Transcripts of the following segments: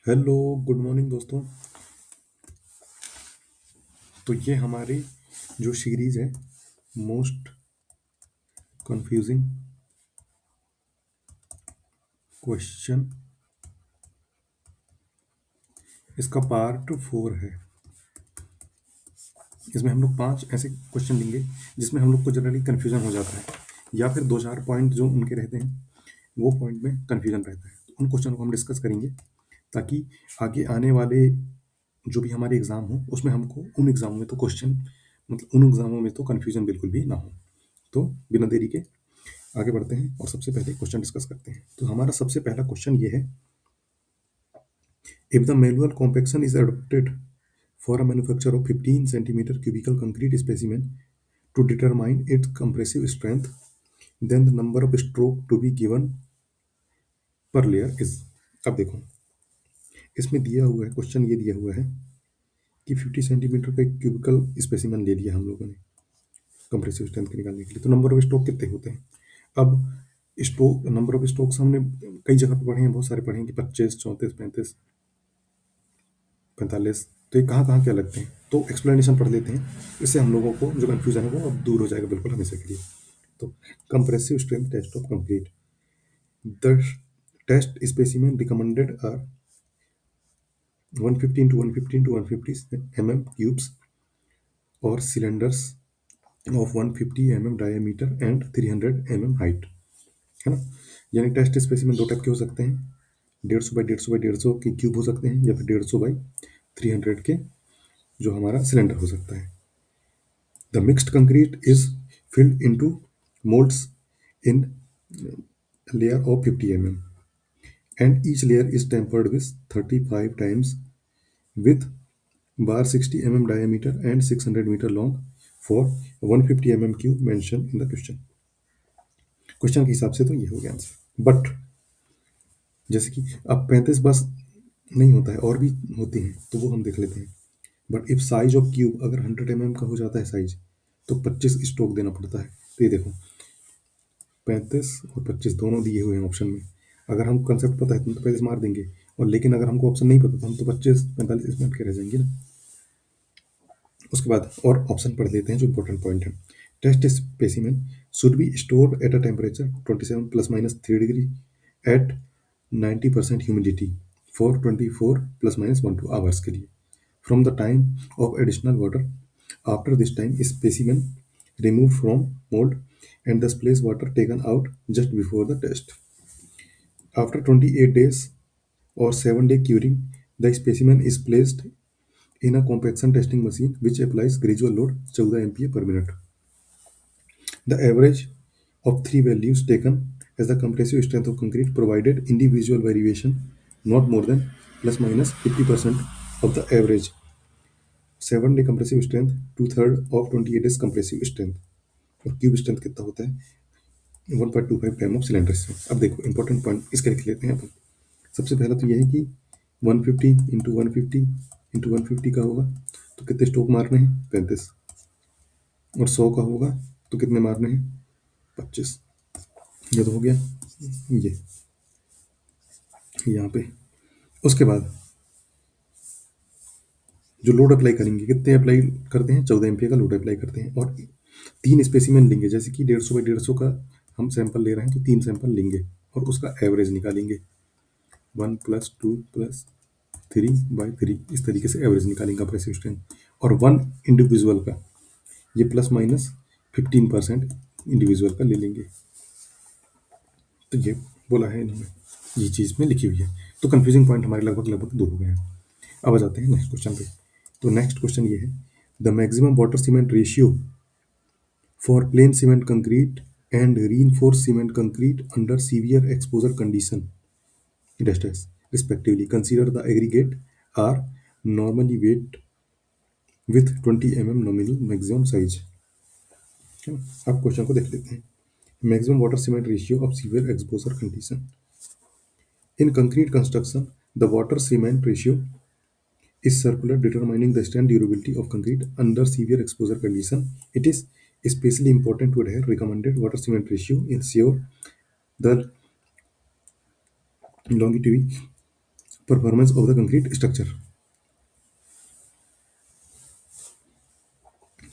Hello, good morning दोस्तों। तो ये हमारी जो सीरीज है मोस्ट कंफ्यूजिंग क्वेश्चन, इसका पार्ट 4 है। इसमें हम लोग 5 ऐसे क्वेश्चन लेंगे जिसमें हम लोग को जनरली कन्फ्यूजन हो जाता है, या फिर 2-4 पॉइंट जो उनके रहते हैं वो पॉइंट में कन्फ्यूजन रहता है। तो उन क्वेश्चन को हम डिस्कस करेंगे ताकि आगे आने वाले जो भी हमारे एग्जाम हो उसमें हमको उन एग्जामों में तो क्वेश्चन मतलब उन एग्जामों में तो कन्फ्यूजन बिल्कुल भी ना हो। तो बिना देरी के आगे बढ़ते हैं और सबसे पहले क्वेश्चन डिस्कस करते हैं। तो हमारा सबसे पहला क्वेश्चन ये है, if the manual compaction is adopted for a manufacture of 15 centimetre cubical concrete specimen to determine its compressive strength, then the number of stroke to be given per layer is. अब देखो, इसमें दिया हुआ है, question ये दिया हुआ है कि 50 सेंटीमीटर का क्यूबिकल स्पेसिमेन ले लिया हम लोगों ने कंप्रेसिव स्ट्रेंथ के निकालने के लिए। तो नंबर ऑफ स्ट्रोक कितने होते हैं? अब स्ट्रोक, नंबर ऑफ स्ट्रोक्स हमने कई जगह पे पढ़े हैं, बहुत सारे पढ़े हैं कि 25, 34, 35, 45। तो ये कहाँ कहाँ क्या लगते हैं, तो एक्सप्लेनेशन पढ़ लेते हैं। इससे हम लोगों को जो कन्फ्यूजन है वो अब दूर हो जाएगा बिल्कुल हमेशा के लिए। तो compressive strength test of concrete, the test specimen recommended are 115 to 115 to 150 mm cubes और cylinders of 150 mm diameter and 300 mm height, है ना। यानी टेस्ट स्पेसिमेन दो टाइप के हो सकते हैं, 150 बाई 150 बाई 150 के क्यूब हो सकते हैं, या फिर 150 बाई 300 के जो हमारा सिलेंडर हो सकता है। The mixed concrete is filled into moulds in layer of 50 mm and each layer is tempered with 35 times with bar 60 mm diameter and 600 meter long for 150 mm cube mentioned in the question। Question के हिसाब से तो ये हो गया answer, but जैसे कि अब 35 बस नहीं होता है, और भी होती हैं, तो वो हम देख लेते हैं। But if size of cube अगर 100 mm का हो जाता है साइज, तो 25 स्ट्रोक देना पड़ता है। तो ये देखो, 35 और 25 दोनों दिए हुए हैं ऑप्शन में। अगर हम कंसेप्ट पता है तो 35 मार देंगे, और लेकिन अगर हमको ऑप्शन नहीं पता तो हम तो 25 45 इसमें अटके रह जाएंगे ना। उसके बाद और ऑप्शन पढ़ लेते हैं जो इंपॉर्टेंट पॉइंट है। Test specimen should be stored at a temperature 27 plus minus 3 degree at 90% humidity for 24 plus minus 1 2 hours के लिए from the time of additional water. After this time specimen remove from mould and the splash water taken out just before the test. After 28 days or 7-day curing, the specimen is placed in a compaction testing machine which applies gradual load 14 MPa per minute. The average of three values taken as the compressive strength of concrete provided individual variation not more than plus minus 50% of the average 7-day compressive strength, 2/3 of 28 days compressive strength। और cube strength कितना होता है? 1.25 time of cylinder से। अब देखो important point इसके लिख लेते हैं अपन। सबसे पहला तो ये है कि 150 इंटू 150 इंटू 150 का होगा तो कितने स्ट्रोक मारने हैं? 35। और 100 का होगा तो कितने मारने हैं? 25। ये तो हो गया ये यहाँ पे। उसके बाद जो लोड अप्लाई करेंगे, कितने अप्लाई करते हैं? 14 एम्पियर का लोड अप्लाई करते हैं। और 3 स्पेसिमेन लेंगे, जैसे कि 150 बाई 150 का हम सैंपल ले रहे हैं तो 3 सैंपल लेंगे और उसका एवरेज निकालेंगे। 1 प्लस 2 प्लस 3/3 इस तरीके से एवरेज निकालेंगे कंप्रेसिव स्ट्रेंथ। और 1 इंडिविजुअल का ये प्लस माइनस 15% इंडिविजुअल का ले लेंगे। तो ये बोला है इन्होंने, ये चीज़ में लिखी हुई है। तो कंफ्यूजिंग पॉइंट हमारे लगभग लगभग दूर हो गए हैं। अब आ जाते हैं नेक्स्ट क्वेश्चन पे। तो नेक्स्ट क्वेश्चन ये है, the maximum water cement ratio for plain cement concrete and reinforced cement concrete under severe exposure condition distance respectively. Consider the aggregate are normally weight with 20 mm nominal maximum size। अब question को देख लेते हैं। Maximum water cement ratio of severe exposure condition in concrete construction, the water cement ratio is circular, determining the strength durability of concrete under severe exposure condition. It is especially important to adhere recommended water cement ratio, ensure the longevity performance of the concrete structure.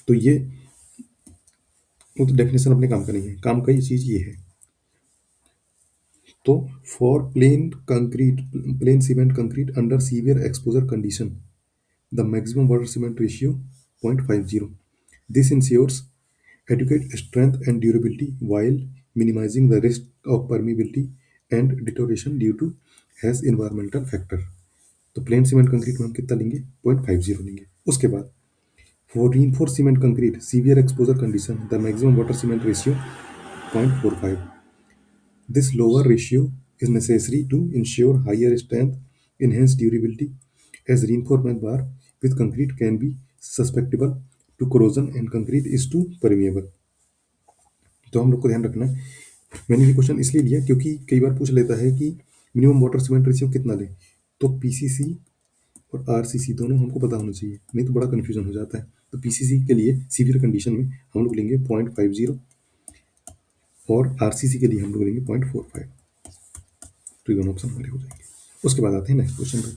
तो ये वो तो definition अपने काम का नहीं है, काम का ये चीज ये है। तो for plain cement concrete under severe exposure condition the maximum water cement ratio 0.50। This ensures adequate strength and durability while minimizing the risk of permeability and deterioration due to as environmental factor। तो plane cement concrete में हम कितना लेंगे? 0.50 लेंगे। उसके बाद for reinforced cement concrete severe exposure condition the maximum water cement ratio 0.45। This lower ratio is necessary to ensure higher strength, enhanced durability, as reinforcement bar with concrete can be susceptible to corrosion and concrete is too permeable। तो हम लोग को ध्यान रखना है। मैंने ये question इसलिए लिया क्योंकि कई बार पूछ लेता है कि मिनिमम वाटर सीमेंट रेशियो कितना लें। तो पीसीसी और आरसीसी दोनों हमको पता होना चाहिए, नहीं तो बड़ा कन्फ्यूजन हो जाता है। तो पीसीसी के लिए सीवियर कंडीशन में हम लोग लेंगे 0.50 और आरसीसी के लिए हम लोग लेंगे 0.45। तो ये दोनों ऑप्शन हमारे हो जाएंगे। उसके बाद आते हैं नेक्स्ट क्वेश्चन पे।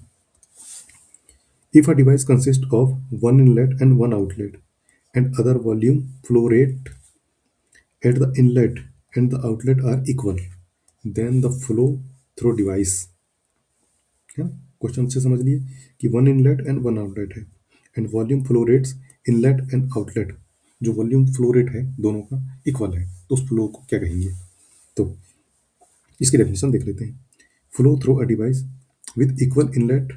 If a device consist of one inlet and one outlet and other volume flow rate at the inlet and the outlet are equal, then the flow through device है। Question से समझ लिए कि one inlet and one outlet है and volume flow rates inlet and outlet, जो volume flow rate है दोनों का इक्वल है, तो उस फ्लो को क्या कहेंगे? तो इसकी डेफिनेशन देख लेते हैं। Flow through a device with equal inlet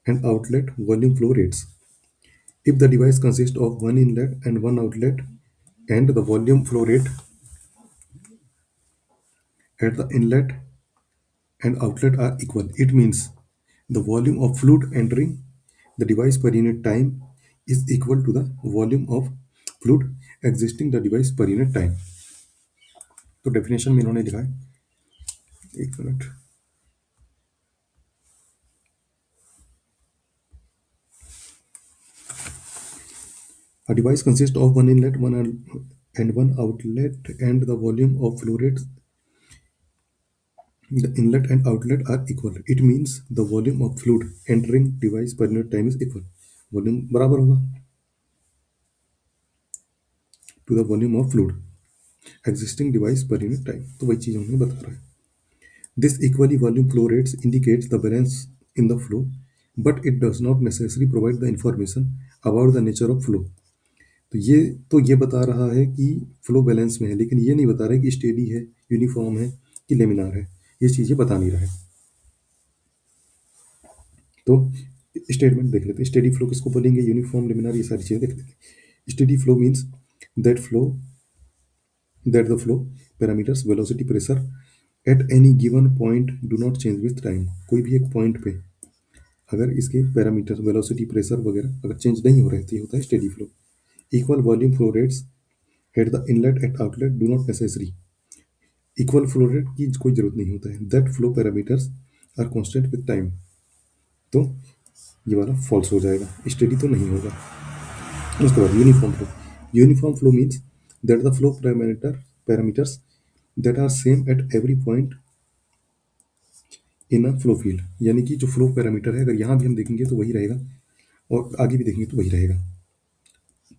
and outlet volume flow rates if the device consists of one inlet and one outlet and the volume flow rate at the inlet and outlet are equal, it means the volume of fluid entering the device per unit time is equal to the volume of fluid existing the device per unit time। तो definition में इन्होंने लिखा है, एक minute. A device consists of one inlet and one outlet and the volume of flow rate the inlet and outlet are equal, it means the volume of fluid entering device per unit time is equal। Volume बराबर होगा to the volume of fluid existing device per unit time। तो वही चीज हमें बता रहा है। This equally volume flow rates indicates the balance in the flow, but it does not necessarily provide the information about the nature of flow। तो ये बता रहा है कि फ्लो बैलेंस में है, लेकिन ये नहीं बता रहा है कि स्टेडी है, यूनिफॉर्म है कि लेमिनार है। ये चीजें बता नहीं रहा है। तो स्टेटमेंट देख लेते हैं। स्टेडी फ्लो किसको बोलेंगे, यूनिफॉर्म, लेमिनार, ये सारी चीजें देख लेते हैं। Steady flow means that flow that the flow parameters velocity pressure at any given point do not change with time. कोई भी एक पॉइंट पे अगर इसके पैरामीटर वेलोसिटी प्रेशर वगैरह अगर चेंज नहीं हो रहे तो ये होता है steady flow. Equal volume flow rates at the inlet at outlet do not necessary. Equal flow rate की कोई जरूरत नहीं होता है। That flow parameters are constant with time. तो ये वाला फॉल्स हो जाएगा, स्टेडी तो नहीं होगा। उसके बाद uniform flow. Uniform flow means that the flow parameters that are same at every point in a flow field. यानी कि जो फ्लो पैरामीटर है, अगर यहाँ भी हम देखेंगे तो वही रहेगा और आगे भी देखेंगे तो वही रहेगा,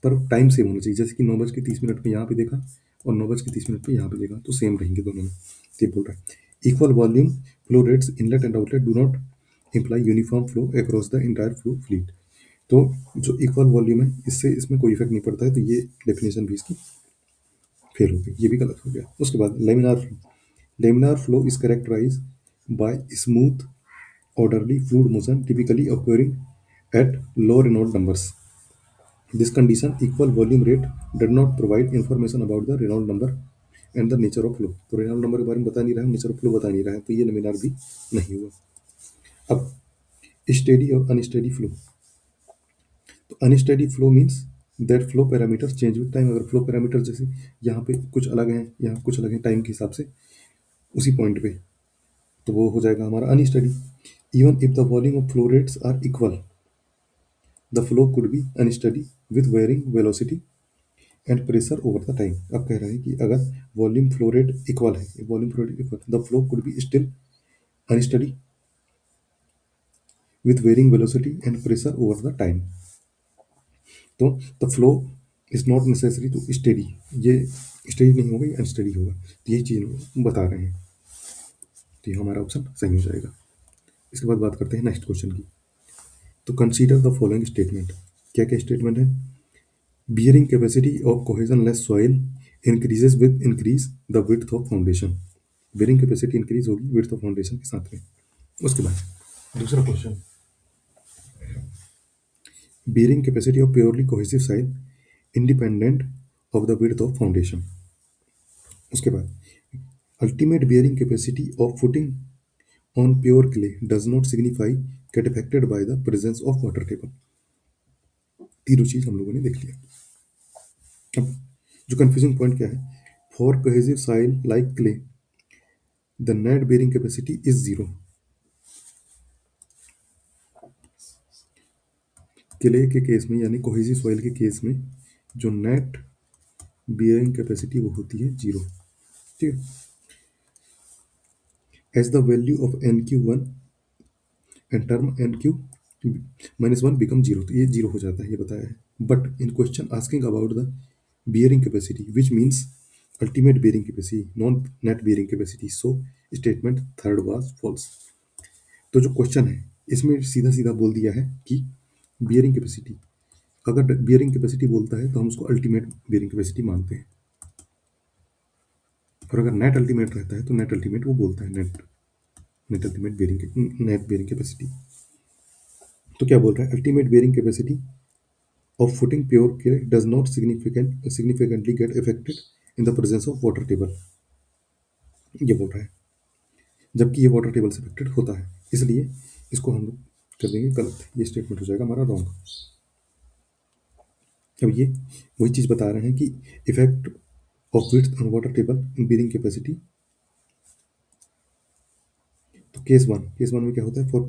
पर टाइम सेम होना चाहिए। जैसे कि 9:30 पे यहाँ पे देखा और 9:30 पे यहाँ पे देखा, तो सेम रहेंगे दोनों में। ये बोल रहा है equal volume flow rates inlet and outlet do not imply uniform flow across the entire flow fleet. तो जो इक्वल वॉल्यूम है इससे इसमें कोई इफेक्ट नहीं पड़ता है, तो ये डेफिनेशन भी इसकी फेल हो गई, ये भी गलत हो गया। उसके बाद laminar flow. Laminar flow is characterize by smooth orderly fluid motion typically occurring at low Reynolds numbers। This condition, equal volume rate, does not provide information about the Reynolds number and the nature of flow। तो Reynold number के बारे में बता नहीं रहा है, nature of flow बता नहीं रहा है, तो ये लेमिनार भी नहीं हुआ। अब स्टेडी और अनस्टेडी फ्लो। तो unsteady flow means that flow parameter change with time. अगर फ्लो पैरामीटर जैसे यहाँ पे कुछ अलग हैं, यहाँ कुछ अलग हैं टाइम के हिसाब से उसी पॉइंट पे, तो वो हो जाएगा हमारा unsteady. Even if the volume of flow rates are equal the flow could be unsteady with varying velocity and pressure over the time. अब कह रहा है कि अगर वॉल्यूम फ्लो रेट इक्वल है, volume flow rate equal, the flow could be still unsteady with varying velocity and pressure over the time. तो the flow is not necessary to study, ये study नहीं होगा, ये अनस्टडी होगा। तो यही चीज़ हम बता रहे हैं। तो ये हमारा ऑप्शन सही हो जाएगा। इसके बाद बात करते हैं नेक्स्ट क्वेश्चन की। तो कंसीडर द फॉलोइंग स्टेटमेंट। क्या क्या स्टेटमेंट है? Bearing capacity of cohesionless soil increases with increase the width of foundation. Bearing capacity increase होगी विड्थ ऑफ फाउंडेशन के साथ में। उसके बाद दूसरा question, bearing capacity of purely cohesive soil independent of the width of foundation। उसके बाद ultimate bearing capacity of footing on pure clay does not signify get affected by the presence of water table। तीनों चीज हम लोगों ने देख लिया। अब जो कंफ्यूजिंग पॉइंट क्या है, for cohesive soil like clay the net bearing capacity is zero. Clay के केस में यानी कोहेसिव सॉइल के केस में जो नेट बेयरिंग कैपेसिटी वो होती है जीरो। ठीक है। As the value of N Q one and term N Q minus one become zero, तो ये जीरो हो जाता है, ये बताया है। But in question asking about the bearing capacity which means ultimate bearing capacity non net bearing capacity, so statement third was false। तो जो क्वेश्चन है इसमें सीधा सीधा बोल दिया है कि बियरिंग कैपेसिटी, अगर बियरिंग कैपेसिटी बोलता है तो हम उसको अल्टीमेट बियरिंग कैपेसिटी मानते हैं, और अगर नेट अल्टीमेट रहता है तो नेट अल्टीमेट वो बोलता है net net ultimate bearing net bearing capacity. तो क्या बोल रहा है, ultimate bearing capacity of footing pure clay does not significantly get affected in the presence of water table। ये बोल रहा है, जबकि ये वाटर टेबल से अफेक्टेड होता है, इसलिए इसको हम लोग कर देंगे गलत, ये स्टेटमेंट हो जाएगा हमारा रॉन्ग। अब ये वही चीज़ बता रहे हैं कि effect of width on water table in bearing capacity. तो केस वन में क्या होता है, फॉर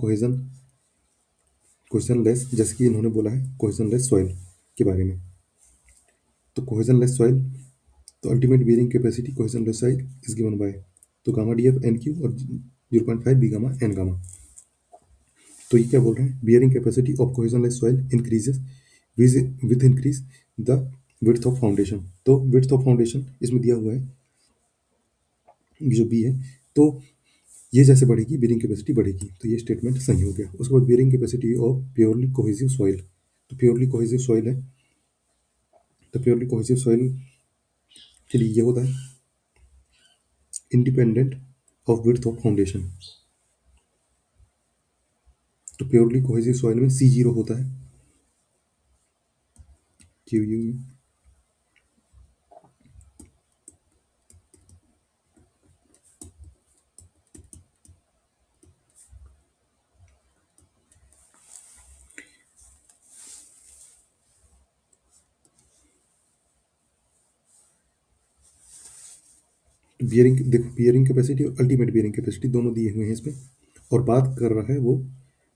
कोहेजन लेस, जैसे कि इन्होंने बोला है कोहेजन लेस सॉइल के बारे में। तो कोहेजन लेस सॉइल, तो ultimate bearing capacity cohesionless soil is given by, तो gamma D F N Q और 0.5 बी गामा एन गामा। तो ये क्या बोल रहे हैं, bearing capacity of cohesionless soil increases with increase the width of foundation. तो विड्थ ऑफ फाउंडेशन इसमें दिया हुआ है, ये जो बी है, तो ये जैसे बढ़ेगी बियरिंग कैपेसिटी बढ़ेगी, तो ये स्टेटमेंट सही हो गया। उसके बाद bearing capacity of purely cohesive soil, तो प्योरली कोहेसिव सॉइल है, तो प्योरली कोहेसिव सॉइल के लिए ये होता है independent of width of foundation. तो प्योरली कोहेसिव सॉइल में सी जीरो होता है, क्यू यू में। बियरिंग देखो, बियरिंग कैपेसिटी और अल्टीमेट बियरिंग कैपेसिटी दोनों दिए हुए हैं इसमें, और बात कर रहा है वो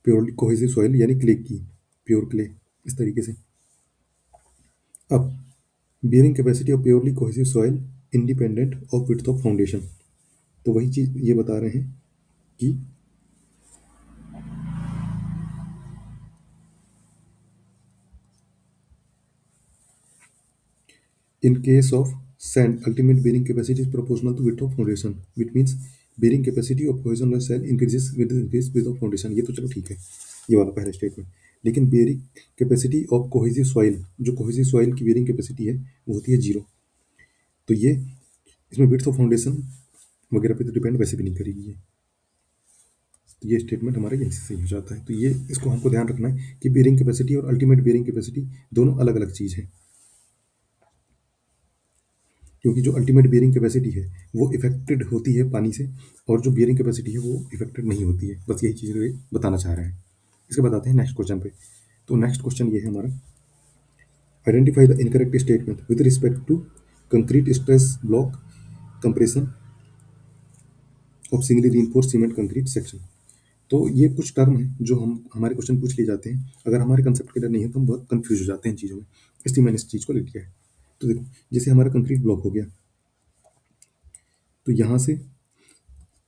प्योरली कोहेसिव सॉइल यानी क्ले की, प्योर क्ले इस तरीके से। अब bearing capacity of purely cohesive soil independent of width of foundation, तो वही चीज ये बता रहे हैं कि in case of sand ultimate bearing capacity is proportional to width of foundation, which means bearing capacity of cohesionless cell increases with the increase width of foundation। ये तो चलो ठीक है, ये वाला पहला स्टेटमेंट। लेकिन bearing capacity of cohesive soil, जो कोहेसिव सॉइल की बेयरिंग कैपेसिटी है वो होती है जीरो, तो ये इसमें विड्थ ऑफ फाउंडेशन वगैरह पे तो डिपेंड वैसे भी नहीं करेगी ये, तो ये स्टेटमेंट हमारा यहीं से सही हो जाता है। तो ये इसको हमको ध्यान रखना है कि बेयरिंग कैपेसिटी और अल्टीमेट बेयरिंग कैपेसिटी दोनों अलग अलग चीज़ है, क्योंकि जो अल्टीमेट बियरिंग कैपेसिटी है वो इफेक्टेड होती है पानी से, और जो बियरिंग कैपेसिटी है वो इफेक्टेड नहीं होती है। बस यही चीज़ ये बताना चाह रहे हैं। इसके बाद आते हैं नेक्स्ट क्वेश्चन पे। तो नेक्स्ट क्वेश्चन ये है हमारा, identify the incorrect statement with respect to concrete stress block compression of singly reinforced cement concrete section. तो ये कुछ टर्म है जो हम हमारे क्वेश्चन पूछ लिए जाते हैं, अगर हमारे कंसेप्ट क्लियर नहीं है तो हम बहुत कंफ्यूज हो जाते हैं इन चीज़ों में, इसलिए मैंने इस चीज़ को लिख लिया है। तो देखो, जैसे हमारा कंक्रीट ब्लॉक हो गया, तो यहाँ से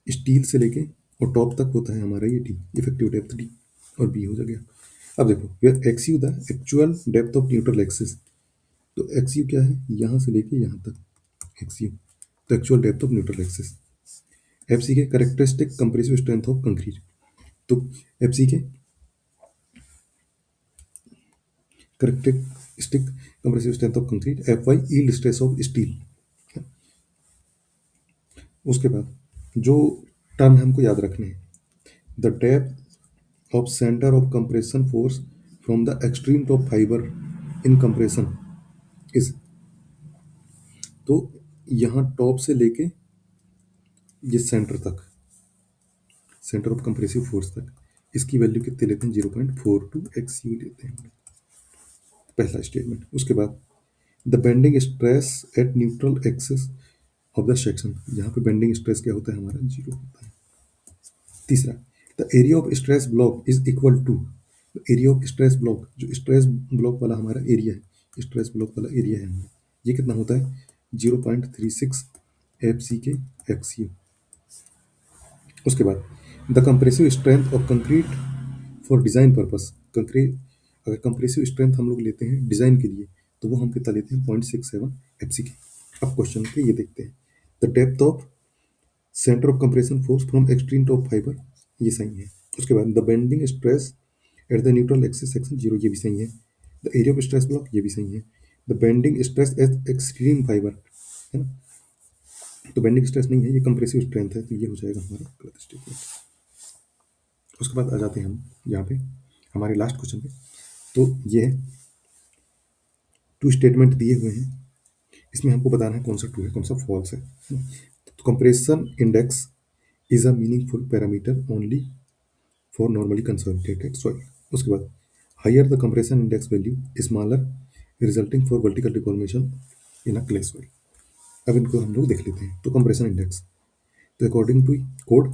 स्टील से लेके और टॉप तक होता है हमारा ये डी, इफेक्टिव डेप्थ डी। और बी हो जाएगा। अब देखो where X U the actual depth of neutral axis, तो एक्स यू क्या है, यहाँ से लेके यहाँ तक एक्स यू, तो actual depth of neutral axis. F C के characteristic compressive strength of concrete, तो एफ सी के characteristic compressive strength of concrete, F Y yield stress of steel. उसके बाद जो टर्म हमको याद रखने हैं, the depth of centre of compression force from the extreme top fibre in compression is, तो यहाँ टॉप से लेके ये सेंटर तक, सेंटर ऑफ कंप्रेसिव फोर्स तक, इसकी वैल्यू कितने लेते हैं, 0.42 एक्स यू लेते हैं, पहला स्टेटमेंट। उसके बाद the bending stress eight neutral axis of the section, यहाँ पे बेंडिंग स्ट्रेस क्या होता है हमारा, 0 होता है। तीसरा, the area of stress block is equal to, area of stress block, जो स्ट्रेस ब्लॉक वाला हमारा एरिया है, स्ट्रेस ब्लॉक वाला एरिया है हमारा, ये कितना होता है, 0.36 एफ सी के एक्स यू। उसके बाद the compressive strength of concrete for design purpose, concrete अगर कंप्रेसिव स्ट्रेंथ हम लोग लेते हैं डिज़ाइन के लिए, तो वो हम कितना लेते हैं, 0.67 एफ सी के। अब क्वेश्चन पे ये देखते हैं, the depth of centre of compression force from extreme to fibre, ये सही है। उसके बाद the bending stress at the neutral axis section 0, ये भी सही है। The area of stress block, ये भी सही है। The bending stress at extreme fibre, है ना, तो बेंडिंग स्ट्रेस नहीं है, ये कंप्रेसिव स्ट्रेंथ है, तो ये हो जाएगा हमारा गलत स्टेटमेंट। उसके बाद आ जाते हैं हम यहाँ पे हमारे लास्ट क्वेश्चन पे, तो ये है टू स्टेटमेंट दिए हुए हैं, इसमें हमको बताना है कौन सा ट्रू है कौन सा फॉल्स है। तो compression index is a meaningful parameter only for normally consolidated soil. उसके बाद higher the compression index value smaller resulting for vertical deformation in a clay soil. अब इनको हम लोग देख लेते हैं। तो कंप्रेशन इंडेक्स, तो according to code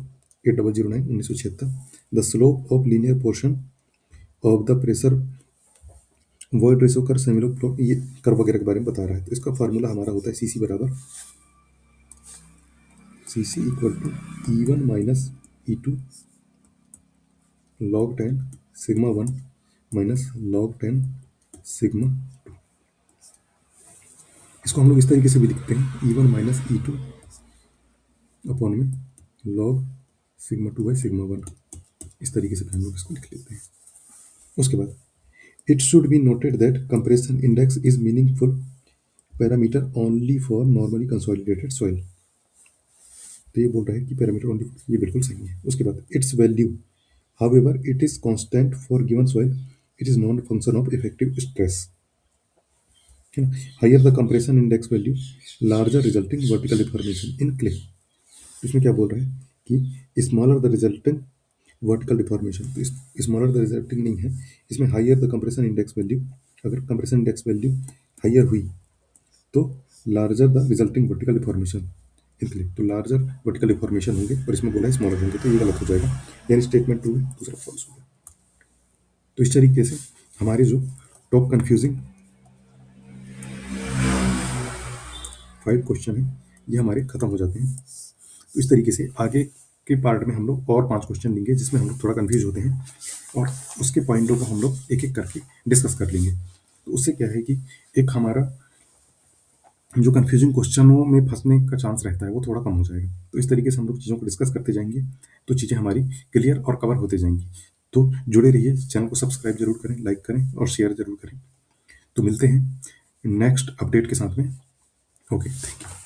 8009 1976, the slope of linear portion of the pressure void ratio curve semilog flow, ये कर्व वगैरह के बारे में बता रहा है। तो इसका फार्मूला हमारा होता है सी सी बराबर C C equal to E one minus E two log 10 sigma one minus log 10 sigma. इसको हम लोग इस तरीके से भी लिखते हैं, E one minus E two upon में log sigma two by sigma one, इस तरीके से हम लोग इसको लिख लेते हैं। उसके बाद it should be noted that compression index is meaningful parameter only for normally consolidated soil, तो ये बोल रहा है कि पैरामीटर ओनली, ये बिल्कुल सही है। उसके बाद it's value however it is constant for given soil, it is not a function of effective stress, है ना। Higher the compression index value larger resulting vertical deformation in clay, इसमें क्या बोल रहा है कि smaller the resulting vertical deformation, तो smaller the resulting नहीं है, इसमें higher the compression index value, अगर कंप्रेशन इंडेक्स वैल्यू हायर हुई तो larger the resulting vertical deformation in clay, तो लार्जर वर्टिकल डिफॉर्मेशन होंगे, और इसमें बोला है स्मॉलर होंगे, तो ये गलत हो जाएगा, यानी स्टेटमेंट 2 दूसरा फॉल्स हो गया। तो इस तरीके से हमारे जो टॉप कंफ्यूजिंग 5 क्वेश्चन है ये हमारे खत्म हो जाते हैं। तो इस तरीके से आगे के पार्ट में हम लोग और 5 क्वेश्चन लेंगे जिसमें हम लोग थोड़ा कंफ्यूज होते हैं, और उसके पॉइंटों को हम लोग एक एक करके डिस्कस कर लेंगे। तो उससे क्या है कि एक हमारा जो कंफ्यूजिंग क्वेश्चनों में फंसने का चांस रहता है वो थोड़ा कम हो जाएगा। तो इस तरीके से हम लोग चीज़ों को डिस्कस करते जाएंगे तो चीज़ें हमारी क्लियर और कवर होते जाएंगी। तो जुड़े रहिए, चैनल को सब्सक्राइब जरूर करें, लाइक करें और शेयर जरूर करें। तो मिलते हैं नेक्स्ट अपडेट के साथ में। Okay, thank you.